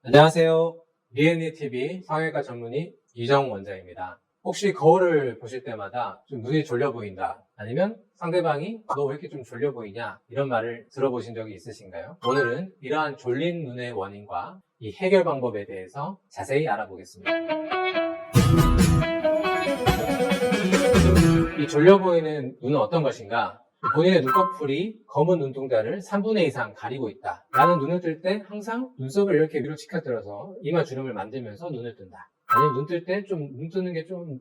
안녕하세요. 리앤리TV 성형외과 전문의 이정 원장입니다. 혹시 거울을 보실 때마다 좀 눈이 졸려 보인다, 아니면 상대방이 너 왜 이렇게 좀 졸려 보이냐, 이런 말을 들어보신 적이 있으신가요? 오늘은 이러한 졸린 눈의 원인과 이 해결 방법에 대해서 자세히 알아보겠습니다. 이 졸려 보이는 눈은 어떤 것인가? 본인의 눈꺼풀이 검은 눈동자를 3분의 2 이상 가리고 있다. 나는 눈을 뜰 때 항상 눈썹을 이렇게 위로 치켜들어서 이마 주름을 만들면서 눈을 뜬다. 아니면 눈 뜰 때 눈 뜨는 게 좀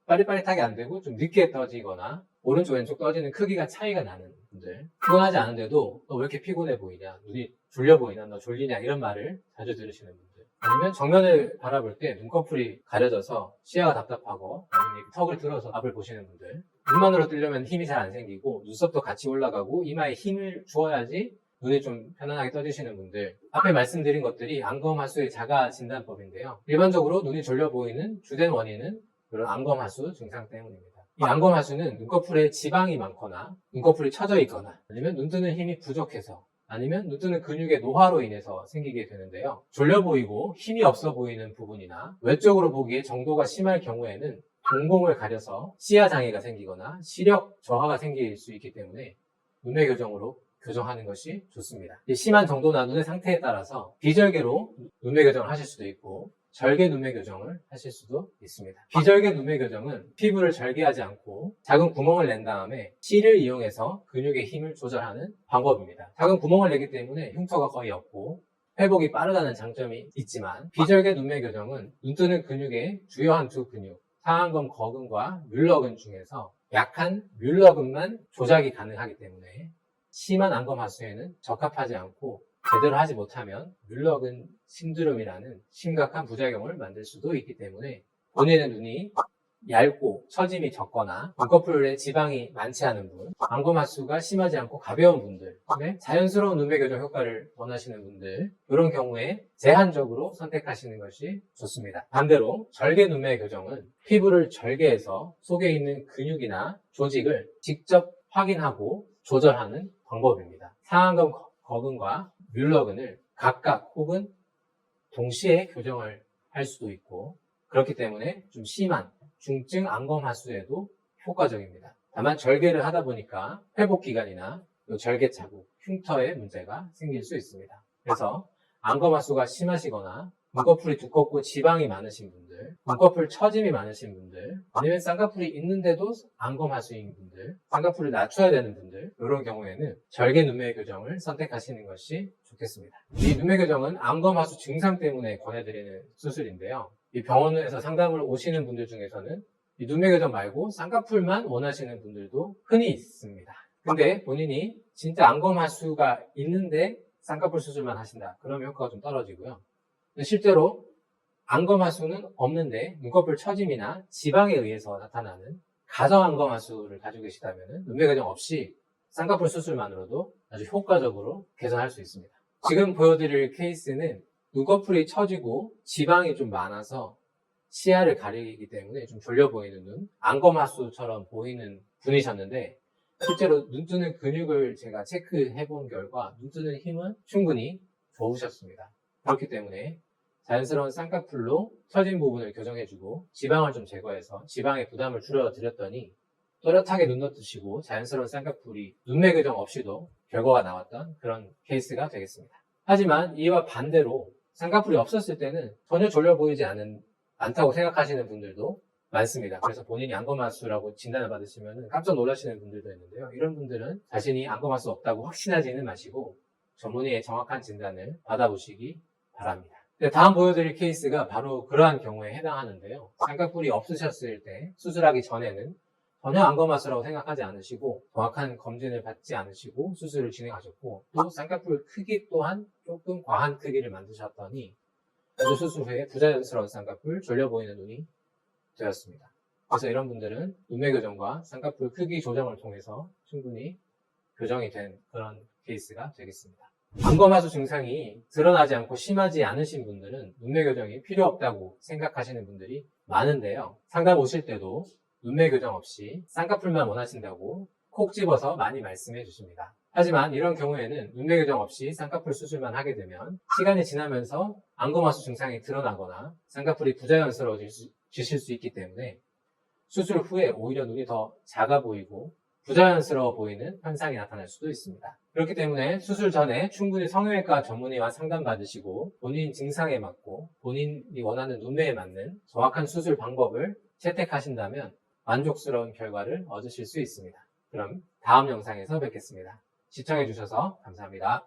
빠릿빠릿하게 안 되고 좀 늦게 떠지거나 오른쪽 왼쪽 떠지는 크기가 차이가 나는 분들, 피곤하지 않은데도 너 왜 이렇게 피곤해 보이냐, 눈이 졸려 보이나, 너 졸리냐, 이런 말을 자주 들으시는 분들, 아니면 정면을 바라볼 때 눈꺼풀이 가려져서 시야가 답답하고, 아니면 턱을 들어서 앞을 보시는 분들, 눈만으로 뜨려면 힘이 잘 안 생기고 눈썹도 같이 올라가고 이마에 힘을 주어야지 눈이 좀 편안하게 떠지시는 분들, 앞에 말씀드린 것들이 안검하수의 자가 진단법인데요. 일반적으로 눈이 졸려 보이는 주된 원인은 이런 안검하수 증상 때문입니다. 이 안검하수는 눈꺼풀에 지방이 많거나 눈꺼풀이 처져 있거나, 아니면 눈 뜨는 힘이 부족해서, 아니면 눈 뜨는 근육의 노화로 인해서 생기게 되는데요. 졸려 보이고 힘이 없어 보이는 부분이나 외적으로 보기에 정도가 심할 경우에는 동공을 가려서 시야 장애가 생기거나 시력 저하가 생길 수 있기 때문에 눈매 교정으로 교정하는 것이 좋습니다. 심한 정도나 눈의 상태에 따라서 비절개로 눈매 교정을 하실 수도 있고 절개 눈매 교정을 하실 수도 있습니다. 비절개 눈매 교정은 피부를 절개하지 않고 작은 구멍을 낸 다음에 실을 이용해서 근육의 힘을 조절하는 방법입니다. 작은 구멍을 내기 때문에 흉터가 거의 없고 회복이 빠르다는 장점이 있지만, 비절개 눈매 교정은 눈 뜨는 근육의 주요한 두 근육, 상안검 거근과 뮬러근 중에서 약한 뮬러근만 조작이 가능하기 때문에 심한 안검하수에는 적합하지 않고, 제대로 하지 못하면 뮬러근 신드롬이라는 심각한 부작용을 만들 수도 있기 때문에 본인의 눈이 얇고 처짐이 적거나 눈꺼풀에 지방이 많지 않은 분, 안검하수가 심하지 않고 가벼운 분들, 자연스러운 눈매 교정 효과를 원하시는 분들, 이런 경우에 제한적으로 선택하시는 것이 좋습니다. 반대로 절개 눈매 교정은 피부를 절개해서 속에 있는 근육이나 조직을 직접 확인하고 조절하는 방법입니다. 상안검 거근과 뮬러근을 각각 혹은 동시에 교정을 할 수도 있고, 그렇기 때문에 좀 심한 중증 안검하수에도 효과적입니다. 다만 절개를 하다 보니까 회복 기간이나 절개 자국, 흉터에 문제가 생길 수 있습니다. 그래서 안검하수가 심하시거나 눈꺼풀이 두껍고 지방이 많으신 분들, 눈꺼풀 처짐이 많으신 분들, 아니면 쌍꺼풀이 있는데도 안검하수인 분들, 쌍꺼풀을 낮춰야 되는 분들, 이런 경우에는 절개 눈매 교정을 선택하시는 것이 좋겠습니다. 이 눈매 교정은 안검하수 증상 때문에 권해드리는 수술인데요. 이 병원에서 상담을 오시는 분들 중에서는 이 눈매 교정 말고 쌍꺼풀만 원하시는 분들도 흔히 있습니다. 근데 본인이 진짜 안검하수가 있는데 쌍꺼풀 수술만 하신다, 그러면 효과가 좀 떨어지고요. 실제로 안검하수는 없는데 눈꺼풀 처짐이나 지방에 의해서 나타나는 가정 안검하수를 가지고 계시다면 눈매 교정 없이 쌍꺼풀 수술만으로도 아주 효과적으로 개선할 수 있습니다. 지금 보여드릴 케이스는 눈꺼풀이 처지고 지방이 좀 많아서 시야를 가리기 때문에 좀 졸려 보이는 눈, 안검하수처럼 보이는 분이셨는데, 실제로 눈 뜨는 근육을 제가 체크해 본 결과 눈 뜨는 힘은 충분히 좋으셨습니다. 그렇기 때문에 자연스러운 쌍꺼풀로 처진 부분을 교정해주고 지방을 좀 제거해서 지방의 부담을 줄여드렸더니 또렷하게 눈 떠뜨시고 자연스러운 쌍꺼풀이 눈매 교정 없이도 결과가 나왔던 그런 케이스가 되겠습니다. 하지만 이와 반대로 쌍꺼풀이 없었을 때는 전혀 졸려 보이지 않다고 생각하시는 분들도 많습니다. 그래서 본인이 안검하수라고 진단을 받으시면 깜짝 놀라시는 분들도 있는데요. 이런 분들은 자신이 안검하수 없다고 확신하지는 마시고 전문의의 정확한 진단을 받아보시기 바랍니다. 다음 보여드릴 케이스가 바로 그러한 경우에 해당하는데요. 쌍꺼풀이 없으셨을 때 수술하기 전에는 전혀 안검하수라고 생각하지 않으시고 정확한 검진을 받지 않으시고 수술을 진행하셨고, 또 쌍꺼풀 크기 또한 조금 과한 크기를 만드셨더니 수술 후에 부자연스러운 쌍꺼풀, 졸려 보이는 눈이 되었습니다. 그래서 이런 분들은 눈매 교정과 쌍꺼풀 크기 조정을 통해서 충분히 교정이 된 그런 케이스가 되겠습니다. 안검하수 증상이 드러나지 않고 심하지 않으신 분들은 눈매 교정이 필요 없다고 생각하시는 분들이 많은데요. 상담 오실 때도 눈매 교정 없이 쌍꺼풀만 원하신다고 콕 집어서 많이 말씀해 주십니다. 하지만 이런 경우에는 눈매 교정 없이 쌍꺼풀 수술만 하게 되면 시간이 지나면서 안검하수 증상이 드러나거나 쌍꺼풀이 부자연스러워지실 수 있기 때문에 수술 후에 오히려 눈이 더 작아 보이고 부자연스러워 보이는 현상이 나타날 수도 있습니다. 그렇기 때문에 수술 전에 충분히 성형외과 전문의와 상담받으시고 본인 증상에 맞고 본인이 원하는 눈매에 맞는 정확한 수술 방법을 채택하신다면 만족스러운 결과를 얻으실 수 있습니다. 그럼 다음 영상에서 뵙겠습니다. 시청해주셔서 감사합니다.